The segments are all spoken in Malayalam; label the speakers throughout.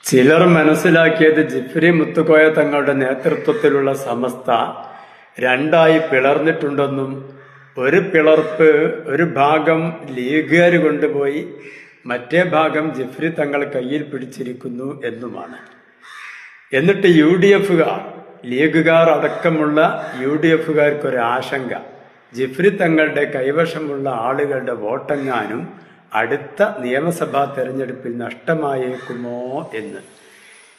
Speaker 1: ചിലർ മനസ്സിലാക്കിയത് ജിഫ്രി മുത്തുക്കോയ തങ്ങളുടെ നേതൃത്വത്തിലുള്ള സമസ്ത രണ്ടായി പിളർന്നിട്ടുണ്ടെന്നും ഒരു പിളർപ്പ് ഒരു ഭാഗം ലീഗുകാർ കൊണ്ടുപോയി മറ്റേ ഭാഗം ജിഫ്രി തങ്ങൾ കയ്യിൽ പിടിച്ചിരിക്കുന്നു എന്നുമാണ്. എന്നിട്ട് UDF-കാർ ലീഗുകാർ അടക്കമുള്ള UDF-കാർക്കൊരു ആശങ്ക, ജിഫ്രി തങ്ങളുടെ കൈവശമുള്ള ആളുകളുടെ വോട്ടെങ്ങാനും അടുത്ത നിയമസഭാ തെരഞ്ഞെടുപ്പിൽ നഷ്ടമായേക്കുമോ എന്ന്.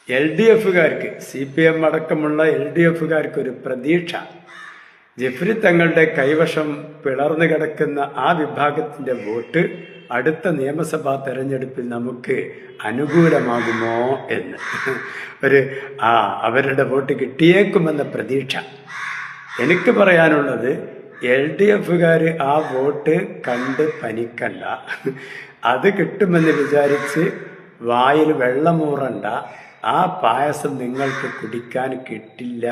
Speaker 1: LDF-കാർക്ക് CPM അടക്കമുള്ള LDF-കാർക്ക് ഒരു പ്രതീക്ഷ, ജിഫ്രി തങ്ങളുടെ കൈവശം പിളർന്നു കിടക്കുന്ന ആ വിഭാഗത്തിന്റെ വോട്ട് അടുത്ത നിയമസഭാ തെരഞ്ഞെടുപ്പിൽ നമുക്ക് അനുകൂലമാകുമോ എന്ന് അവരുടെ വോട്ട് കിട്ടിയേക്കുമെന്ന പ്രതീക്ഷ. എനിക്ക് പറയാനുള്ളത്, LDF-കാർ ആ വോട്ട് കണ്ട് പനിക്കണ്ട, അത് കിട്ടുമെന്ന് വിചാരിച്ച് വായിൽ വെള്ളമൂറണ്ട, ആ പായസം നിങ്ങൾക്ക് കുടിക്കാൻ കിട്ടില്ല.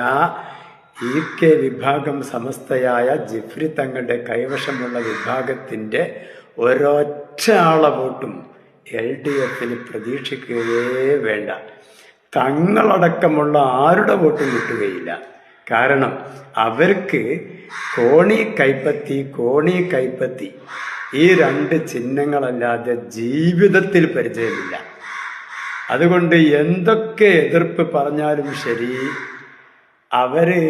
Speaker 1: EK വിഭാഗം സമസ്തയായ ജിഫ്രി തങ്ങളുടെ കൈവശമുള്ള വിഭാഗത്തിന്റെ ഒരൊറ്റ ആളെ വോട്ടും LDF-ന് പ്രതീക്ഷിക്കുകയേ വേണ്ട. തങ്ങളടക്കമുള്ള ആരുടെ വോട്ടും കിട്ടുകയില്ല. കാരണം അവർക്ക് കോണി കൈപ്പത്തി ഈ രണ്ട് ചിഹ്നങ്ങളല്ലാതെ ജീവിതത്തിൽ പരിചയമില്ല. അതുകൊണ്ട് എന്തൊക്കെ എതിർപ്പ് പറഞ്ഞാലും ശരി, അവര്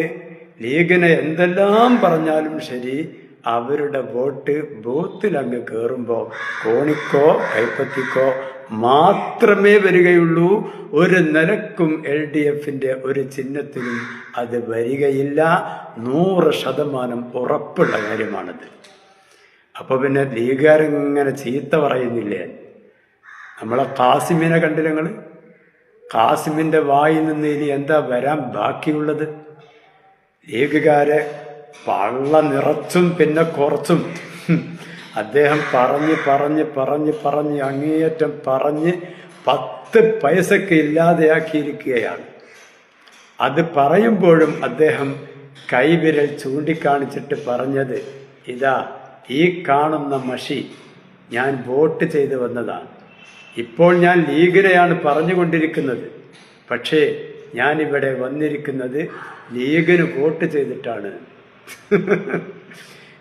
Speaker 1: ലീഗിനെ എന്തെല്ലാം പറഞ്ഞാലും ശരി, അവരുടെ വോട്ട് ബൂത്തിൽ അങ്ങ് കയറുമ്പോൾ കോണിക്കോ കൈപ്പത്തിക്കോ മാത്രമേ വരികയുള്ളൂ. ഒരു നിലക്കും LDF-ന്റെ ഒരു ചിഹ്നത്തിനും അത് വരികയില്ല. 100% ഉറപ്പുള്ള കാര്യമാണത്. അപ്പൊ പിന്നെ ലീഗുകാരിങ്ങനെ ചീത്ത പറയുന്നില്ലേ? നമ്മളെ കാസിമിനെ കണ്ടില്ല നിങ്ങൾ? കാസിമിന്റെ വായിൽ നിന്ന് ഇനി എന്താ വരാൻ ബാക്കിയുള്ളത്? ലീഗുകാരെ പള്ള നിറച്ചും പിന്നെ കുറച്ചും അദ്ദേഹം പറഞ്ഞ് അങ്ങേയറ്റം പറഞ്ഞ് 10 പൈസക്ക് ഇല്ലാതെയാക്കിയിരിക്കുകയാണ്. അത് പറയുമ്പോഴും അദ്ദേഹം കൈവിരൽ ചൂണ്ടിക്കാണിച്ചിട്ട് പറഞ്ഞത്, ഇതാ ഈ കാണുന്ന മഷി ഞാൻ വോട്ട് ചെയ്ത് വന്നതാണ്. ഇപ്പോൾ ഞാൻ ലീഗിനെയാണ് പറഞ്ഞുകൊണ്ടിരിക്കുന്നത്, പക്ഷേ ഞാനിവിടെ വന്നിരിക്കുന്നത് ലീഗിന് വോട്ട് ചെയ്തിട്ടാണ്.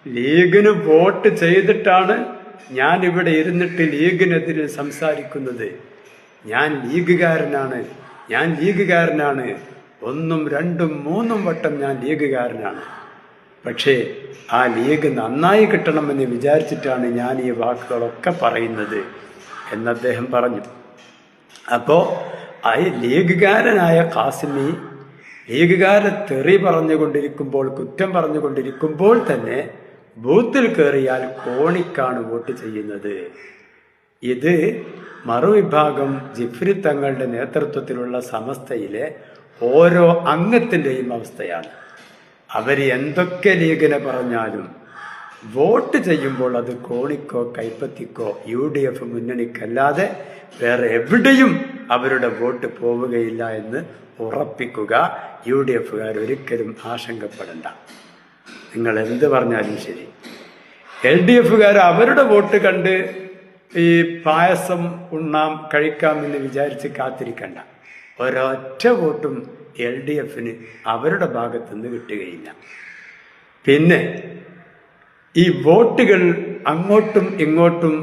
Speaker 1: ലീഗിന് വോട്ട് ചെയ്തിട്ടാണ് ഞാൻ ഇവിടെ ഇരുന്നിട്ട് ലീഗിനെതിരെ സംസാരിക്കുന്നത്. ഞാൻ ലീഗുകാരനാണ്. 1, 2, 3 വട്ടം ഞാൻ ലീഗുകാരനാണ്. പക്ഷേ ആ ലീഗ് നന്നായി കിട്ടണമെന്ന് വിചാരിച്ചിട്ടാണ് ഞാൻ ഈ വാക്കുകളൊക്കെ പറയുന്നത് എന്ന് അദ്ദേഹം പറഞ്ഞു. അപ്പോ ലീഗുകാരനായ കാസിമി ലീഗുകാരെ തെറി പറഞ്ഞുകൊണ്ടിരിക്കുമ്പോൾ, കുറ്റം പറഞ്ഞുകൊണ്ടിരിക്കുമ്പോൾ തന്നെ ബൂത്തിൽ കയറിയാൽ കോണിക്കാണ് വോട്ട് ചെയ്യുന്നത്. ഇത് മറുവിഭാഗം ജിഫ്രി തങ്ങളുടെ നേതൃത്വത്തിലുള്ള സമസ്തയിലെ ഓരോ അംഗത്തിൻ്റെയും അവസ്ഥയാണ്. അവർ എന്തൊക്കെ ലീഗിനെ പറഞ്ഞാലും വോട്ട് ചെയ്യുമ്പോൾ അത് കോണിക്കോ കൈപ്പത്തിക്കോ UDF മുന്നണിക്കല്ലാതെ വേറെ എവിടെയും അവരുടെ വോട്ട് പോവുകയില്ല എന്ന് ഉറപ്പിക്കുക. UDF-കാർ ഒരിക്കലും ആശങ്കപ്പെടണ്ട. നിങ്ങൾ എന്ത് പറഞ്ഞാലും ശരി, LDF-കാർ അവരുടെ വോട്ട് കണ്ട് ഈ പായസം കഴിക്കാമെന്ന് വിചാരിച്ച് കാത്തിരിക്കണ്ട. ഒരൊറ്റ വോട്ടും LDF-ന് അവരുടെ ഭാഗത്തുനിന്ന് കിട്ടുകയില്ല. പിന്നെ ഈ വോട്ടുകൾ അങ്ങോട്ടും ഇങ്ങോട്ടും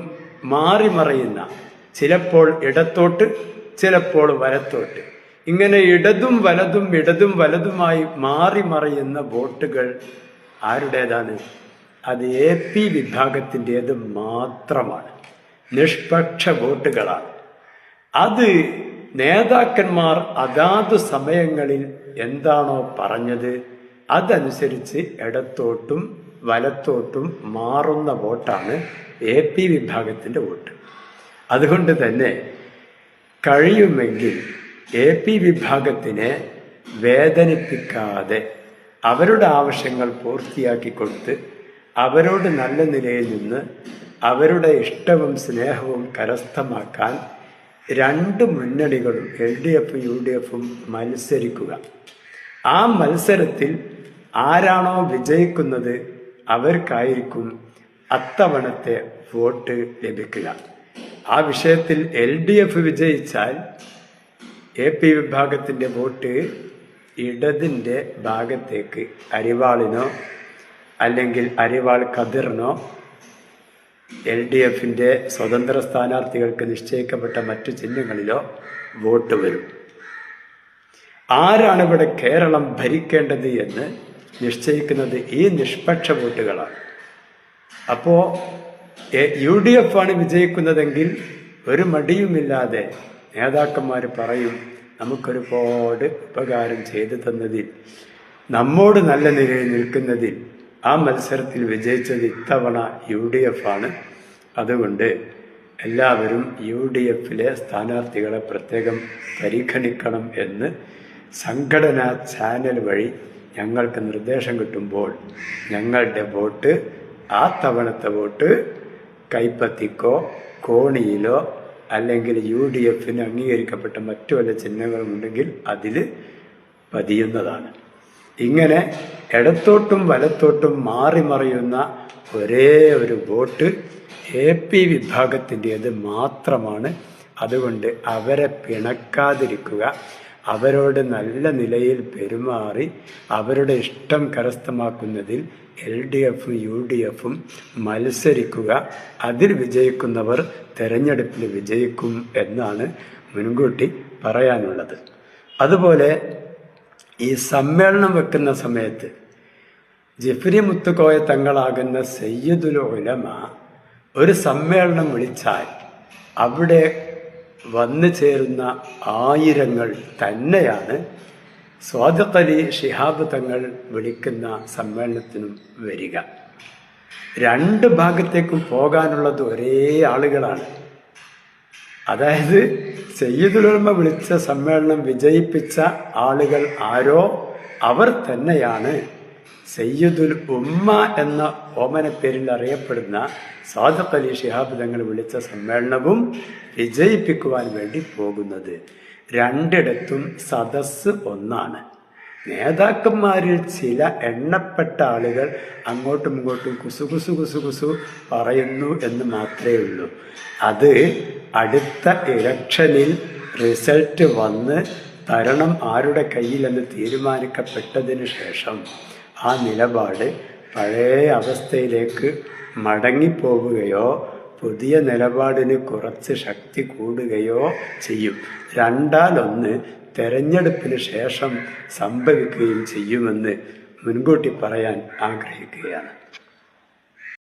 Speaker 1: മാറി മറയുന്ന, ചിലപ്പോൾ ഇടത്തോട്ട് ചിലപ്പോൾ വലത്തോട്ട്, ഇങ്ങനെ ഇടതും വലതുമായി മാറി മറയുന്ന വോട്ടുകൾ ആരുടേതാണ്? അത് AP വിഭാഗത്തിൻ്റേത് മാത്രമാണ്. നിഷ്പക്ഷ വോട്ടുകളാണ്. അത് നേതാക്കന്മാർ അതാത് സമയങ്ങളിൽ എന്താണോ പറഞ്ഞത് അതനുസരിച്ച് ഇടത്തോട്ടും വലത്തോട്ടും മാറുന്ന വോട്ടാണ് AP വിഭാഗത്തിൻ്റെ വോട്ട്. അതുകൊണ്ട് തന്നെ കഴിയുമെങ്കിൽ AP വിഭാഗത്തിനെ വേദനിപ്പിക്കാതെ അവരുടെ ആവശ്യങ്ങൾ പൂർത്തിയാക്കി കൊടുത്ത് അവരോട് നല്ല നിലയിൽ നിന്ന് അവരുടെ ഇഷ്ടവും സ്നേഹവും കരസ്ഥമാക്കാൻ 2 മുന്നണികളും LDF UDF-ഉം മത്സരിക്കുക. ആ മത്സരത്തിൽ ആരാണോ വിജയിക്കുന്നത് അവർക്കായിരിക്കും അത്തവണത്തെ വോട്ട് ലഭിക്കുക. ആ വിഷയത്തിൽ LDF വിജയിച്ചാൽ AP വിഭാഗത്തിൻ്റെ വോട്ട് ഇടതിൻ്റെ ഭാഗത്തേക്ക് അരിവാളിനോ അല്ലെങ്കിൽ അരിവാൾ ഖദിറിനോ LDFൻ്റെ സ്വതന്ത്ര സ്ഥാനാർത്ഥികൾക്ക് നിശ്ചയിക്കപ്പെട്ട മറ്റു ചിഹ്നങ്ങളിലോ വോട്ട് വരും. ആരാണ് ഇവിടെ കേരളം ഭരിക്കേണ്ടത് എന്ന് നിശ്ചയിക്കുന്നത് ഈ നിഷ്പക്ഷ വോട്ടുകളാണ്. അപ്പോൾ UDF ആണ് വിജയിക്കുന്നതെങ്കിൽ ഒരു മടിയുമില്ലാതെ നേതാക്കന്മാർ പറയും, നമുക്കൊരുപാട് ഉപകാരം ചെയ്തു തന്നതിൽ, നമ്മോട് നല്ല നിലയിൽ നിൽക്കുന്നതിൽ ആ മത്സരത്തിൽ വിജയിച്ചത് ഇത്തവണ UDF ആണ്. അതുകൊണ്ട് എല്ലാവരും UDFലെ സ്ഥാനാർത്ഥികളെ പ്രത്യേകം പരിഗണിക്കണം എന്ന് സംഘടനാ ചാനൽ വഴി ഞങ്ങൾക്ക് നിർദ്ദേശം കിട്ടുമ്പോൾ ഞങ്ങളുടെ വോട്ട് ആ തവണത്തെ വോട്ട് കൈപ്പത്തിക്കോ കോണിയിലോ അല്ലെങ്കിൽ UDFന് അംഗീകരിക്കപ്പെട്ട മറ്റു വല്ല ചിഹ്നങ്ങളുമുണ്ടെങ്കിൽ അതിൽ പതിയുന്നതാണ്. ഇങ്ങനെ ഇടത്തോട്ടും വലത്തോട്ടും മാറി മറിയുന്ന ഒരേ ഒരു വോട്ട് AP വിഭാഗത്തിൻ്റേത് മാത്രമാണ്. അതുകൊണ്ട് അവരെ പിണക്കാതിരിക്കുക, അവരോട് നല്ല നിലയിൽ പെരുമാറി അവരുടെ ഇഷ്ടം കരസ്ഥമാക്കുന്നതിൽ LDFും UDFും മത്സരിക്കുക. അതിൽ വിജയിക്കുന്നവർ തെരഞ്ഞെടുപ്പിൽ വിജയിക്കും എന്നാണ് മുൻകൂട്ടി പറയാനുള്ളത്. അതുപോലെ ഈ സമ്മേളനം വെക്കുന്ന സമയത്ത് ജിഫ്രി മുത്തുക്കോയ തങ്ങളാകുന്ന സയ്യിദുൽ ഉലമ ഒരു സമ്മേളനം വിളിച്ചാൽ അവിടെ വന്നു ചേരുന്ന ആയിരങ്ങൾ തന്നെയാണ് സ്വാദിഖ് അലി ശിഹാബ് തങ്ങൾ വിളിക്കുന്ന സമ്മേളനത്തിനും വരിക. രണ്ട് ഭാഗത്തേക്കും പോകാനുള്ളത് ഒരേ ആളുകളാണ്. അതായത് സയ്യിദുൽ ഉലമ വിളിച്ച സമ്മേളനം വിജയിപ്പിച്ച ആളുകൾ ആരോ അവർ തന്നെയാണ് സയ്യിദുൽ ഉമ്മ എന്ന ഓമന പേരിൽ അറിയപ്പെടുന്ന സ്വാദിഖ് അലി ശിഹാബ് തങ്ങൾ വിളിച്ച സമ്മേളനവും വിജയിപ്പിക്കുവാൻ വേണ്ടി പോകുന്നത്. രണ്ടിടത്തും സദസ്സ് ഒന്നാണ്. നേതാക്കന്മാരിൽ ചില എണ്ണപ്പെട്ട ആളുകൾ അങ്ങോട്ടും ഇങ്ങോട്ടും കുസു പറയുന്നു എന്ന് മാത്രമേ ഉള്ളൂ. അത് അടുത്ത ഇലക്ഷനിൽ റിസൾട്ട് വന്ന് തരണം ആരുടെ കയ്യിലെന്ന് തീരുമാനിക്കപ്പെട്ടതിന് ശേഷം ആ നിലപാട് പഴയ അവസ്ഥയിലേക്ക് മടങ്ങിപ്പോവുകയോ പുതിയ നിലപാടിന് കുറച്ച് ശക്തി കൂടുകയോ ചെയ്യും. രണ്ടാലൊന്ന് തെരഞ്ഞെടുപ്പിന് ശേഷം സംഭവിക്കുകയും ചെയ്യുമെന്ന് മുൻകൂട്ടി പറയാൻ ആഗ്രഹിക്കുകയാണ്.